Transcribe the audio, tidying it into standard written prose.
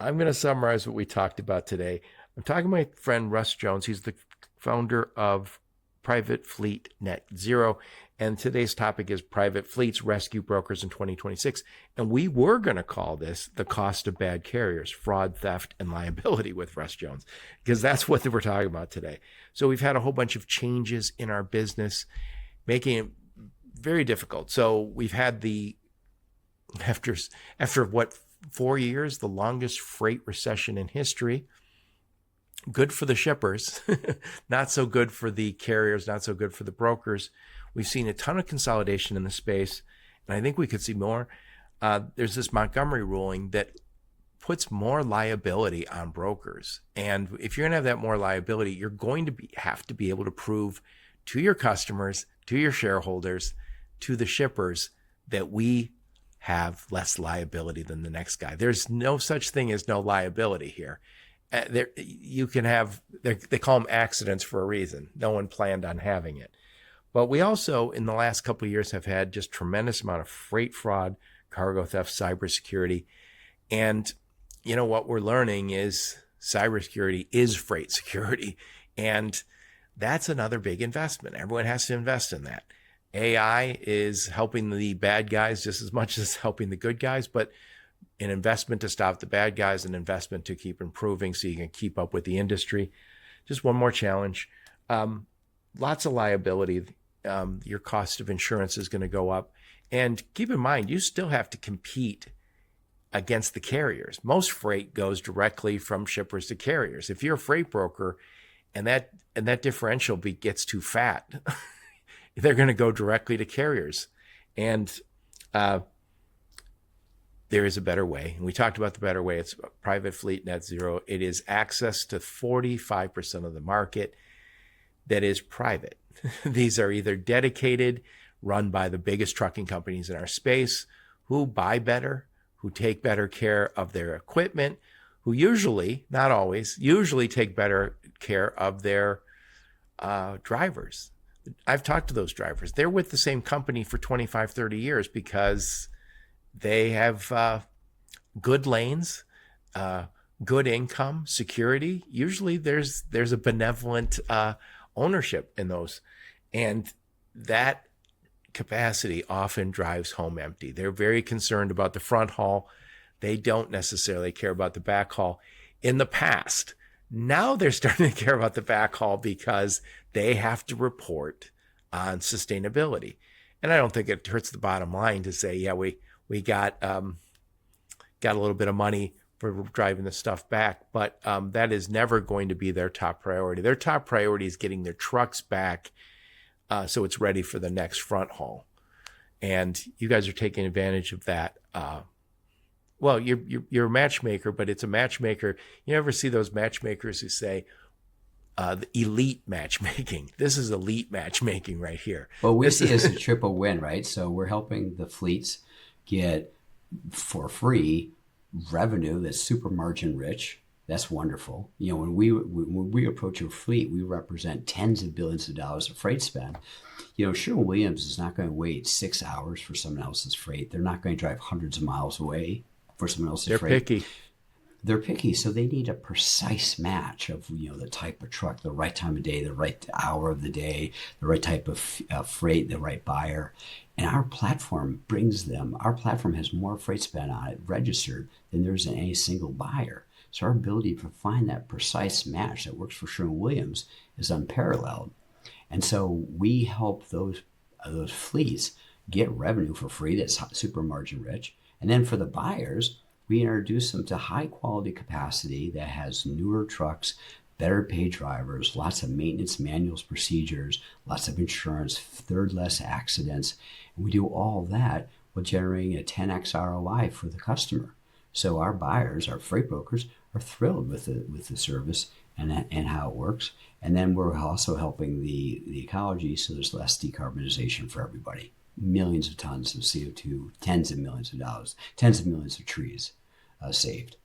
I'm going to summarize what we talked about today. I'm talking to my friend Russ Jones. He's the founder of Private Fleet Net Zero. And today's topic is private fleets rescue brokers in 2026. And we were going to call this the cost of bad carriers, fraud, theft, and liability with Russ Jones, because that's what we're talking about today. So we've had a whole bunch of changes in our business, making it very difficult. So we've had after what, 4 years, the longest freight recession in history. Good for the shippers, not so good for the carriers, not so good for the brokers. We've seen a ton of consolidation in the space, and I think we could see more. There's this Montgomery ruling that puts more liability on brokers. And if you're going to have that more liability, you're going to have to be able to prove to your customers, to your shareholders, to the shippers that we have less liability than the next guy. There's no such thing as no liability here. You can have, they call them accidents for a reason. No one planned on having it. But we also, in the last couple of years, have had just tremendous amount of freight fraud, cargo theft, cybersecurity. And you know what we're learning is cybersecurity is freight security. And that's another big investment. Everyone has to invest in that. AI is helping the bad guys just as much as helping the good guys, but an investment to stop the bad guys, an investment to keep improving so you can keep up with the industry. Just one more challenge. Lots of liability. Your cost of insurance is going to go up. And keep in mind, you still have to compete against the carriers. Most freight goes directly from shippers to carriers. If you're a freight broker and that differential gets too fat, they're going to go directly to carriers. And there is a better way. And we talked about the better way. It's private fleet net zero. It is access to 45% of the market that is private. These are either dedicated, run by the biggest trucking companies in our space, who buy better, who take better care of their equipment, who usually, not always, usually take better care of their drivers. I've talked to those drivers. They're with the same company for 25, 30 years because they have good lanes, good income, security. Usually there's a benevolent ownership in those. And that capacity often drives home empty. They're very concerned about the front haul. They don't necessarily care about the back haul. In the past, now they're starting to care about the back haul because they have to report on sustainability. And I don't think it hurts the bottom line to say, yeah, we got a little bit of money for driving the stuff back, but that is never going to be their top priority. Their top priority is getting their trucks back so it's ready for the next front haul. And you guys are taking advantage of that. Well, you're a matchmaker, but it's a matchmaker. You ever see those matchmakers who say, the elite matchmaking? This is elite matchmaking right here. Well, we see it as a triple win, right? So we're helping the fleets get for free revenue that's super margin rich. That's wonderful. You know, when we approach a fleet, we represent tens of billions of dollars of freight spend. You know, Sherwin-Williams is not going to wait 6 hours for someone else's freight. They're not going to drive hundreds of miles away for someone else's freight. They're picky. They're picky, so they need a precise match of, you know, the type of truck, the right time of day, the right hour of the day, the right type of freight, the right buyer. And our platform brings them. Our platform has more freight spend on it registered than there's in any single buyer. So our ability to find that precise match that works for Sherwin-Williams is unparalleled. And so we help those fleets get revenue for free that's super margin rich. And then for the buyers, we introduce them to high quality capacity that has newer trucks, better paid drivers, lots of maintenance manuals, procedures, lots of insurance, third less accidents. And we do all that while generating a 10x ROI for the customer. So our buyers, our freight brokers, are thrilled with the service and how it works. And then we're also helping the ecology, so there's less decarbonization for everybody. Millions of tons of CO2, tens of millions of dollars, tens of millions of trees saved.